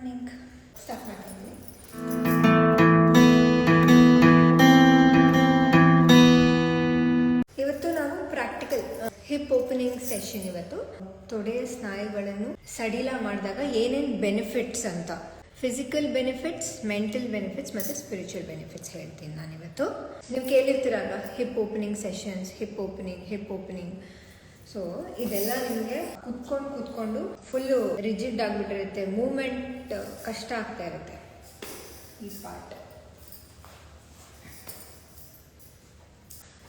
Morning start ಮಾಡ್ತಿದ್ವಿ. ಇವತ್ತು ನಾವು ಪ್ರಾಕ್ಟಿಕಲ್ ಹಿಪ್ ಓಪನಿಂಗ್ ಸೆಷನ್. ಇವತ್ತು ತೊಡೆಯ ಸ್ನಾಯುಗಳನ್ನು ಸಡಿಲ ಮಾಡಿದಾಗ ಏನೇನು ಬೆನಿಫಿಟ್ಸ್ ಅಂತ, ಫಿಸಿಕಲ್ ಬೆನಿಫಿಟ್ಸ್, ಮೆಂಟಲ್ ಬೆನಿಫಿಟ್ಸ್ ಮತ್ತು ಸ್ಪಿರಿಚುವಲ್ ಬೆನಿಫಿಟ್ಸ್ ಹೇಳ್ತೀನಿ ನಾನಿವತ್ತು. ನೀವು ಕೇಳಿರ್ತೀರಲ್ವ hip opening sessions, hip opening. So ಇದೆಲ್ಲ ನಿಮಗೆ ಕೂತ್ಕೊಂಡು ಫುಲ್ಲು ರಿಜಿಡ್ ಆಗಿಬಿಟ್ಟಿರುತ್ತೆ, ಮೂಮೆಂಟ್ ಕಷ್ಟ ಆಗ್ತಾ ಇರುತ್ತೆ ಈ ಪಾರ್ಟ್.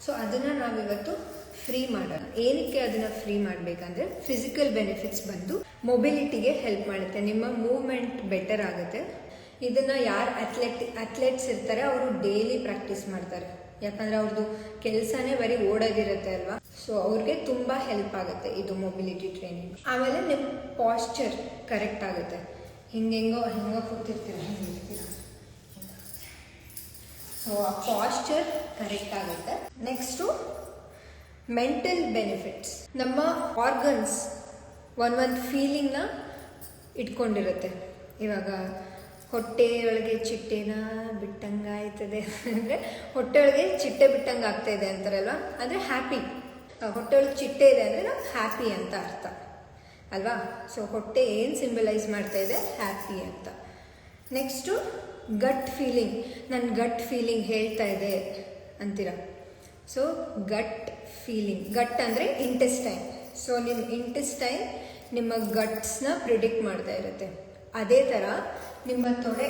ಸೊ ಅದನ್ನು ನಾವಿವತ್ತು ಫ್ರೀ ಮಾಡೋಣ. ಏನಕ್ಕೆ ಅದನ್ನು ಫ್ರೀ ಮಾಡಬೇಕಂದ್ರೆ ಫಿಸಿಕಲ್ ಬೆನಿಫಿಟ್ಸ್ ಬಂದು ಮೊಬಿಲಿಟಿಗೆ ಹೆಲ್ಪ್ ಮಾಡುತ್ತೆ, ನಿಮ್ಮ ಮೂವ್ಮೆಂಟ್ ಬೆಟರ್ ಆಗುತ್ತೆ. ಇದನ್ನು ಯಾರು ಅಥ್ಲೆಟ್ಸ್ ಇರ್ತಾರೆ ಅವರು ಡೈಲಿ ಪ್ರಾಕ್ಟೀಸ್ ಮಾಡ್ತಾರೆ, ಯಾಕಂದರೆ ಅವ್ರದ್ದು ಕೆಲಸನೇ ಬರೀ ಓಡೋದಿರುತ್ತೆ ಅಲ್ವಾ. ಸೊ ಅವ್ರಿಗೆ ತುಂಬ ಹೆಲ್ಪ್ ಆಗುತ್ತೆ ಇದು ಮೊಬಿಲಿಟಿ ಟ್ರೈನಿಂಗ್. ಆಮೇಲೆ ನಿಮ್ಮ ಪಾಶ್ಚರ್ ಕರೆಕ್ಟ್ ಆಗುತ್ತೆ. ಹೆಂಗೋ ಕೂತಿರ್ತೀರ, ಹೆಂಗಿರ್ತೀರ. ಸೊ ಆ ಪಾಶ್ಚರ್ ಕರೆಕ್ಟ್ ಆಗುತ್ತೆ. Next mental benefits. ನಮ್ಮ ಆರ್ಗನ್ಸ್ ಒಂದೊಂದು ಫೀಲಿಂಗ್ನ ಇಟ್ಕೊಂಡಿರುತ್ತೆ. ಇವಾಗ ಹೊಟ್ಟೆಯೊಳಗೆ ಚಿಟ್ಟೆನ ಬಿಟ್ಟಂಗಾಯ್ತದೆ ಅಂದರೆ ಹೊಟ್ಟೆಯೊಳಗೆ ಚಿಟ್ಟೆ ಬಿಟ್ಟಂಗೆ ಆಗ್ತಾ ಇದೆ ಅಂತಾರಲ್ವ, ಅಂದರೆ ಹ್ಯಾಪಿ. ಹೊಟ್ಟೆಯೊಳಗೆ ಚಿಟ್ಟೆ ಇದೆ ಅಂದರೆ ನಾವು ಹ್ಯಾಪಿ ಅಂತ ಅರ್ಥ ಅಲ್ವಾ. ಸೊ ಹೊಟ್ಟೆ ಏನು ಸಿಂಬಲೈಸ್ ಮಾಡ್ತಾ ಇದೆ, ಹ್ಯಾಪಿ ಅಂತ. Next gut feeling. ನನ್ನ ಗಟ್ ಫೀಲಿಂಗ್ ಹೇಳ್ತಾ ಇದೆ ಅಂತೀರ. ಸೊ ಗಟ್ ಫೀಲಿಂಗ್, ಗಟ್ ಅಂದರೆ ಇಂಟೆಸ್ಟೈನ್. ಸೊ ನಿಮ್ಮ ಇಂಟೆಸ್ಟೈನ್ ನಿಮ್ಮ ಗಟ್ಸ್ನ ಪ್ರಿಡಿಕ್ಟ್ ಮಾಡ್ತಾ ಇರುತ್ತೆ. ಅದೇ ಥರ ನಿಮ್ಮ ತೊಡೆ,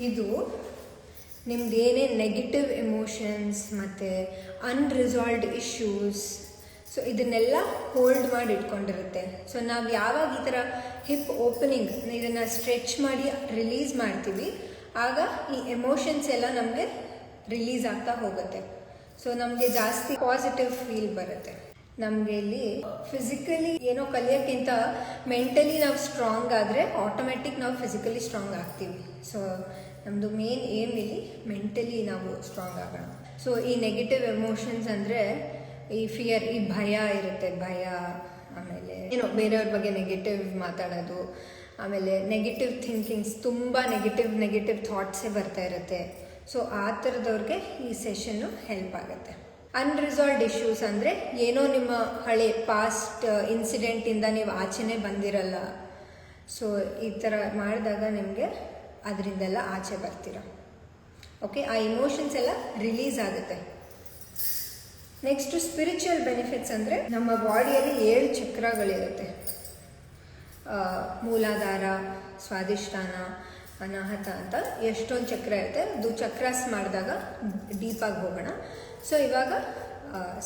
ಇದು ನಿಮ್ದು ಏನೇ ನೆಗೆಟಿವ್ ಎಮೋಷನ್ಸ್ ಮತ್ತು ಅನ್ರಿಸಾಲ್ವ್ಡ್ ಇಶ್ಯೂಸ್, ಸೊ ಇದನ್ನೆಲ್ಲ ಹೋಲ್ಡ್ ಮಾಡಿ ಇಟ್ಕೊಂಡಿರುತ್ತೆ. ಸೊ ನಾವು ಯಾವಾಗ ಈ ಥರ ಹಿಪ್ ಓಪನಿಂಗ್ ಇದನ್ನು ಸ್ಟ್ರೆಚ್ ಮಾಡಿ ರಿಲೀಸ್ ಮಾಡ್ತೀವಿ, ಆಗ ಈ ಎಮೋಷನ್ಸ್ ಎಲ್ಲ ನಮಗೆ ರಿಲೀಸ್ ಆಗ್ತಾ ಹೋಗುತ್ತೆ. ಸೊ ನಮಗೆ ಜಾಸ್ತಿ ಪಾಸಿಟಿವ್ ಫೀಲ್ ಬರುತ್ತೆ. ನಮಗೆ ಇಲ್ಲಿ ಫಿಸಿಕಲಿ ಏನೋ ಕಲಿಯೋಕ್ಕಿಂತ ಮೆಂಟಲಿ ನಾವು ಸ್ಟ್ರಾಂಗ್ ಆದರೆ ಆಟೋಮೆಟಿಕ್ ನಾವು ಫಿಸಿಕಲಿ ಸ್ಟ್ರಾಂಗ್ ಆಗ್ತೀವಿ. ಸೊ ನಮ್ಮದು ಮೇನ್ ಏಮ್ ಇಲ್ಲಿ ಮೆಂಟಲಿ ನಾವು ಸ್ಟ್ರಾಂಗ್ ಆಗೋಣ. ಸೊ ಈ ನೆಗೆಟಿವ್ ಎಮೋಷನ್ಸ್ ಅಂದರೆ ಈ ಫಿಯರ್, ಈ ಭಯ ಇರುತ್ತೆ, ಭಯ, ಆಮೇಲೆ ಏನೋ ಬೇರೆಯವ್ರ ಬಗ್ಗೆ ನೆಗೆಟಿವ್ ಮಾತಾಡೋದು, ಆಮೇಲೆ ನೆಗೆಟಿವ್ ಥಿಂಕಿಂಗ್ಸ್, ತುಂಬ ನೆಗೆಟಿವ್ ಥಾಟ್ಸೇ ಬರ್ತಾ ಇರುತ್ತೆ. ಸೊ ಆ ಥರದವ್ರಿಗೆ ಈ ಸೆಷನ್ನು ಹೆಲ್ಪ್ ಆಗುತ್ತೆ. ಅನ್ರಿಸಾಲ್ವ್ಡ್ ಇಶ್ಯೂಸ್ ಅಂದರೆ ಏನೋ ನಿಮ್ಮ ಹಳೆ ಪಾಸ್ಟ್ ಇನ್ಸಿಡೆಂಟಿಂದ ನೀವು ಆಚೆನೇ ಬಂದಿರಲ್ಲ. ಸೊ ಈ ಥರ ಮಾಡಿದಾಗ ನಿಮಗೆ ಅದರಿಂದೆಲ್ಲ ಆಚೆ ಬರ್ತೀರ. ಓಕೆ, ಆ ಇಮೋಷನ್ಸ್ ಎಲ್ಲ ರಿಲೀಸ್ ಆಗುತ್ತೆ. ನೆಕ್ಸ್ಟು ಸ್ಪಿರಿಚುವಲ್ ಬೆನಿಫಿಟ್ಸ್ ಅಂದರೆ ನಮ್ಮ ಬಾಡಿಯಲ್ಲಿ 7 ಚಕ್ರಗಳಿರುತ್ತೆ. ಮೂಲಾಧಾರ, ಸ್ವಾದಿಷ್ಠಾನ, ಅನಾಹತ ಅಂತ ಎಷ್ಟೊಂದು ಚಕ್ರ ಇರುತ್ತೆ. ಅದು ಚಕ್ರಾಸ್ ಮಾಡಿದಾಗ ಡೀಪಾಗಿ ಹೋಗೋಣ. ಸೊ ಇವಾಗ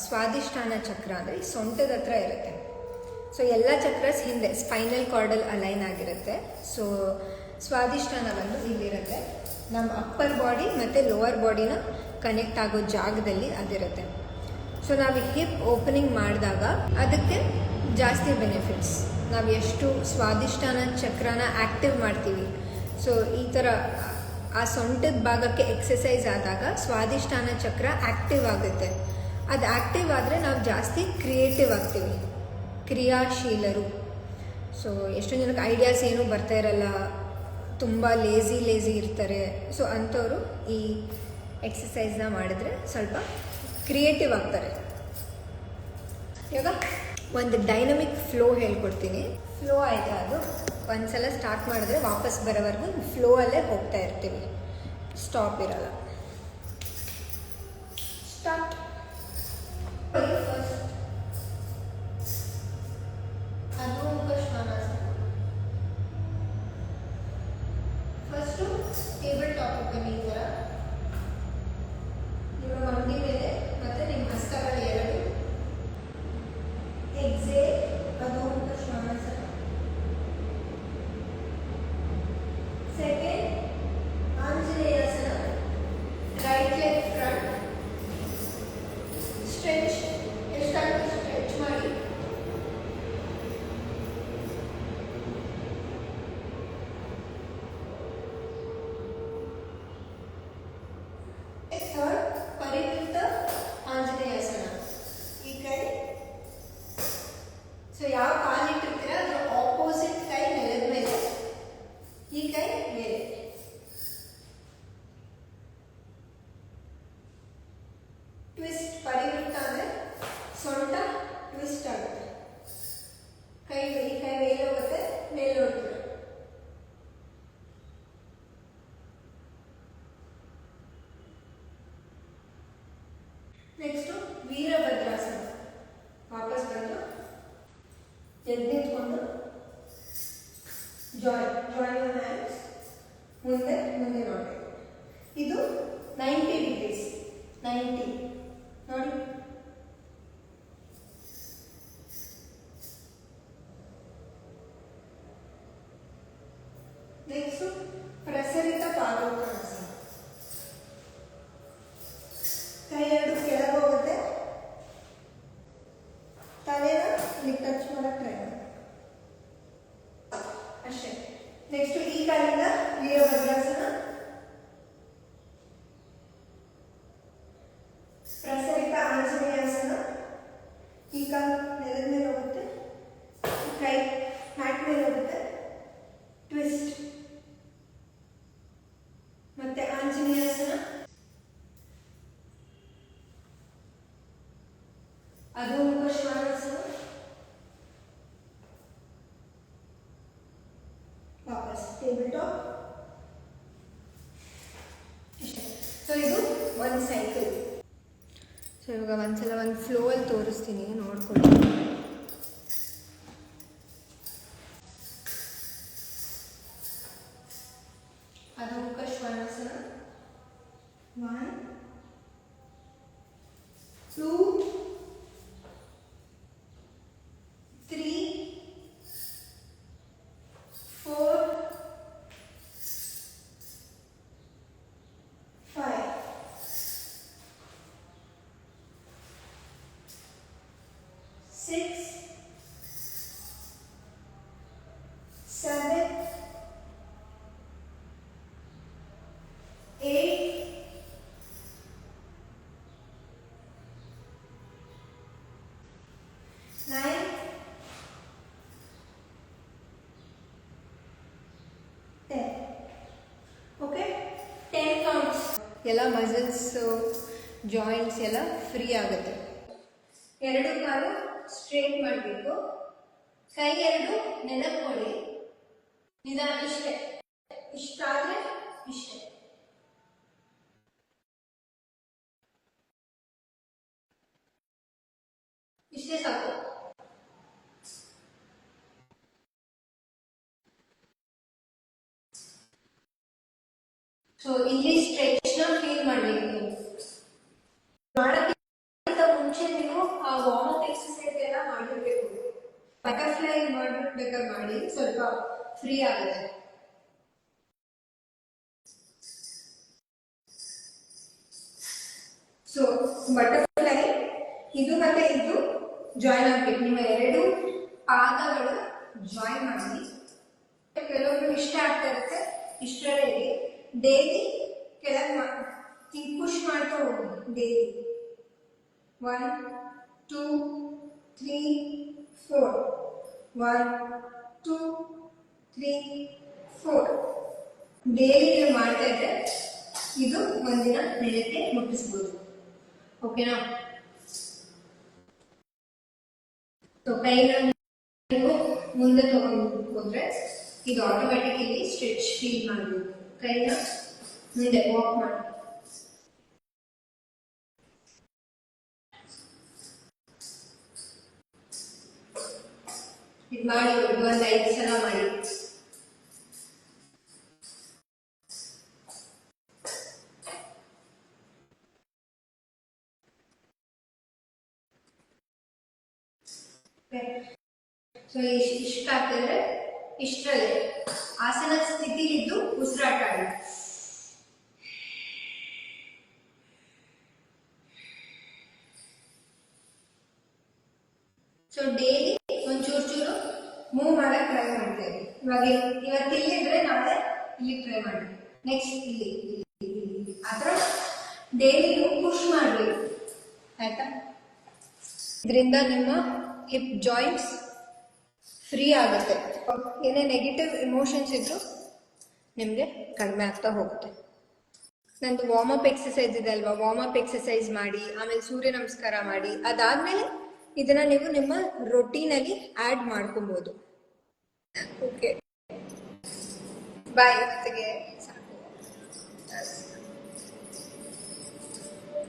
ಸ್ವಾದಿಷ್ಠಾನ ಚಕ್ರ ಅಂದರೆ ಈ ಸೊಂಟದ ಹತ್ರ ಇರುತ್ತೆ. ಸೊ ಎಲ್ಲ ಚಕ್ರಸ್ ಹಿಂದೆ ಸ್ಪೈನಲ್ ಕಾರ್ಡಲ್ಲಿ ಅಲೈನ್ ಆಗಿರುತ್ತೆ. ಸೊ ಸ್ವಾದಿಷ್ಠಾನ ಬಂದು ಇಲ್ಲಿರುತ್ತೆ, ನಮ್ಮ ಅಪ್ಪರ್ ಬಾಡಿ ಮತ್ತು ಲೋವರ್ ಬಾಡಿನ ಕನೆಕ್ಟ್ ಆಗೋ ಜಾಗದಲ್ಲಿ ಅದಿರುತ್ತೆ. ಸೊ ನಾವು ಹಿಪ್ ಓಪನಿಂಗ್ ಮಾಡಿದಾಗ ಅದಕ್ಕೆ ಜಾಸ್ತಿ ಬೆನಿಫಿಟ್ಸ್. ನಾವು ಎಷ್ಟು ಸ್ವಾದಿಷ್ಠಾನ ಚಕ್ರನ ಆ್ಯಕ್ಟಿವ್ ಮಾಡ್ತೀವಿ, ಸೊ ಈ ಥರ ಆ ಸೊಂಟದ ಭಾಗಕ್ಕೆ ಎಕ್ಸಸೈಸ್ ಆದಾಗ ಸ್ವಾದಿಷ್ಠಾನ ಚಕ್ರ ಆ್ಯಕ್ಟಿವ್ ಆಗುತ್ತೆ. ಅದು ಆ್ಯಕ್ಟಿವ್ ಆದರೆ ನಾವು ಜಾಸ್ತಿ ಕ್ರಿಯೇಟಿವ್ ಆಗ್ತೀವಿ, ಕ್ರಿಯಾಶೀಲರು. ಸೊ ಎಷ್ಟೊಂದು ಜನಕ್ಕೆ ಐಡಿಯಾಸ್ ಏನೂ ಬರ್ತಾ ಇರಲ್ಲ, ತುಂಬ ಲೇಸಿ ಇರ್ತಾರೆ. ಸೊ ಅಂಥವರು ಈ ಎಕ್ಸಸೈಸ್ನ ಮಾಡಿದ್ರೆ ಸ್ವಲ್ಪ ಕ್ರಿಯೇಟಿವ್ ಆಗ್ತಾರೆ. ಇವಾಗ ಒಂದು ಡೈನಮಿಕ್ ಫ್ಲೋ ಹೇಳ್ಕೊಡ್ತೀನಿ. ಫ್ಲೋ ಆಯಿತಾ, ಅದು ಒಂದ್ಸಲ ಸ್ಟಾರ್ಟ್ ಮಾಡಿದ್ರೆ ವಾಪಸ್ ಬರೋವರೆಗೂ ಫ್ಲೋ ಅಲ್ಲೇ ಹೋಗ್ತಾ ಇರ್ತೀವಿ, ಸ್ಟಾಪ್ ಇರಲ್ಲ. ಸ್ಟಾರ್ಟ್. ಫಸ್ಟು ಟೇಬಲ್ ಟಾಪ್ ಬನ್ನಿ. ಈ ಥರ ನಿಮ್ಮ ಮಂಡಿ ಮೇಲೆ ಮತ್ತು ನಿಮ್ಮ ಹಸ್ತಗಳು ಎರಡು. ಎಕ್ಸೇಲ್, ಅಧೋಮುಖ ಶ್ವಾನಾಸನ. ಸೆಕೆಂಡ್ ಆಂಜನೇಯಾಸನ. ನೆಕ್ಸ್ಟು ವೀರಭದ್ರಾಸನ. ವಾಪಸ್ ಬಂದು ಎದ್ದು ನಿಂತ್ಕೊಂಡು ಜಾಯಿನ್ ಯುವರ್ ಹ್ಯಾಂಡ್ಸ್, ಮುಂದೆ ಮುಂದೆ ನೋಡಬೇಕು. ಇದು 90 ಡಿಗ್ರೀಸ್, 90 ನೋಡಿ. ನೆಕ್ಸ್ಟು ಪ್ರಸರಿತ ಪಾದೋತ್ಥಾನಾಸನ. ಕೈ ಎರಡು ಕೆಳಗೆ ಹೋಗುತ್ತೆ, ತಲೆನ ಇಲ್ಲಿ ಟಚ್ ಮಾಡಕ್ಕೆ ಟ್ರೈ ಮಾಡಿ ಅಷ್ಟೇ. ನೆಕ್ಸ್ಟ್ ಈ ಕಾಲಿಂದ ವೀರಭದ್ರಾಸನ, ಪ್ರಸರಿತ ಆಂಜನೇಯಾಸನ. ಈ ಕಾಲು ನೆಲದ ಮೇಲೆ ಹೋಗುತ್ತೆ, ಕೈ ಮ್ಯಾಟ್ ಮೇಲೆ ಹೋಗುತ್ತೆ, ಟ್ವಿಸ್ಟ್. ಮತ್ತೆ ಆಂಜನೇಯಾಸನ, ಅಧೋಮುಖ ಶ್ವಾನಾಸನ, ವಾಪಸ್ ಟೇಬಲ್ ಟಾಪ್. ಇಷ್ಟೇ. ಸೊ ಇದು ಒಂದು ಸೈಕಲ್. ಸೊ ಇವಾಗ ಒಂದ್ಸಲ ಒಂದು ಫ್ಲೋ ಅಲ್ಲಿ ತೋರಿಸ್ತೀನಿ, ನೋಡ್ಕೊಳ್ಳಿ. ಅಧೋಮುಖ ಶ್ವಾನಾಸನ, 1 2 3 4 5 6 7 8 9 10. Okay, 10 counts. ಎಲ್ಲ ಮಸಲ್ಸ್ ಜಾಯಿಂಟ್ಸ್ ಎಲ್ಲ ಫ್ರೀ ಆಗುತ್ತೆ. ಎರಡು ಕಾಲು ಸ್ಟ್ರೇಟ್ ಮಾಡಬೇಕು, ಕೈ ಎರಡು ನೆಲಕ್ಕೆ ಕೊಡಿ, ನಿಧಾನ. ಇಷ್ಟೇ, ಇಷ್ಟಾದ್ರೆ ಇಷ್ಟೇ. ಇಷ್ಟೇ ಸಾಕು. ಸೊ ಇಲ್ಲಿ ಸ್ಟ್ರೆಚ್ ನ ಫೀಲ್ ಮಾಡಬೇಕು ನೀವು. ಮಾಡೋಕ್ಕಿಂತ ಮುಂಚೆ ನೀವು ಆ ವಾರ್ಮ್ ಅಪ್ ಎಕ್ಸರ್ಸೈಸ್ ಎಲ್ಲ ಮಾಡಿರ್ಬೇಕು. ಬಟರ್ಫ್ಲೈ ಮಾಡ್ಬೇಕಾದ್ರೆ ಮಾಡಿ, ಸ್ವಲ್ಪ ಫ್ರೀ ಆಗುತ್ತೆ. ಸೊ ಬಟರ್ಫ್ಲೈ ಇದು ಮತ್ತೆ ಇದು ಜಾಯಿನ್ ಆಗ್ಬೇಕು. ನಿಮ್ಮ ಎರಡು ಪಾದಗಳು ಜಾಯಿನ್ ಮಾಡಿ. ಕೆಲವೊಬ್ರು ಇಷ್ಟ ಆಗ್ತಾ ಇರುತ್ತೆ, ಇಷ್ಟರಲ್ಲಿ ಡೈಲಿ ಕೆಳಗೆ ಹಿಂಗೆ ಪುಷ್ ಮಾಡ್ತಾ ಹೋಗಿ. ಡೈಲಿ 1 2 3 4 1 2 3 4 ಡೈಲಿ ನೀವು ಮಾಡ್ತಾ ಇದ್ರೆ ಇದು ಒಂದಿನ ನೆಲಕ್ಕೆ ಮುಟ್ಟಿಸ್ಬೋದು. ಓಕೆನಾ? ಸೊ ಕೈನ ನೀವು ಮುಂದೆ ತಗೊಂಡು ಹೋದ್ರೆ ಇದು ಆಟೋಮ್ಯಾಟಿಕ್ ಇಲ್ಲಿ ಸ್ಟ್ರೆಚ್ ಫೀಲ್ ಮಾಡಬೇಕು. ಕೈನ ಮುಂದೆ ವಾಕ್ ಮಾಡಿ. ಇದು ಮಾಡಿ, ಒಂದು 5 ಸಲ ಮಾಡಿ. ಸೊ ಇಷ್ಟ ಆಗ್ತಿದ್ರೆ ಇಷ್ಟರಲ್ಲೇ ಆಸನ ಸ್ಥಿತಿಲಿದ್ದು ಉಸಿರಾಟ ಆಡಿ. ಸೊ ಡೈಲಿ ಒಂಚೂರು ಮೂವ್ ಮಾಡಕ್ ಟ್ರೈ ಮಾಡ್ತೇವೆ. ಇವತ್ತು ಇಲ್ಲಿದ್ರೆ ನಾಳೆ ಇಲ್ಲಿ ಟ್ರೈ ಮಾಡಿ, ನೆಕ್ಸ್ಟ್ ಇಲ್ಲಿ ಆತರ ಡೈಲಿ ನೀವು ಪುಷ್ ಮಾಡಬೇಕು. ಆಯ್ತಾ? ಇದರಿಂದ ನಿಮ್ಮ ಹಿಪ್ ಜಾಯಿಂಟ್ಸ್ ಫ್ರೀ ಆಗುತ್ತೆ. ಏನೇ ನೆಗೆಟಿವ್ ಇಮೋಷನ್ಸ್ ಇದ್ರು ನಿಮಗೆ ಕಡಿಮೆ ಆಗ್ತಾ ಹೋಗುತ್ತೆ. ನಂದು ವಾರ್ಮ್ ಅಪ್ ಎಕ್ಸಸೈಸ್ ಇದೆ ಅಲ್ವಾ, ವಾರ್ಮ್ ಅಪ್ ಎಕ್ಸಸೈಸ್ ಮಾಡಿ, ಆಮೇಲೆ ಸೂರ್ಯ ನಮಸ್ಕಾರ ಮಾಡಿ. ಅದಾದ್ಮೇಲೆ ಇದನ್ನ ನೀವು ನಿಮ್ಮ ರೊಟೀನಲ್ಲಿ ಆಡ್ ಮಾಡ್ಕೊಬಹುದು. ಓಕೆ, ಬಾಯ್.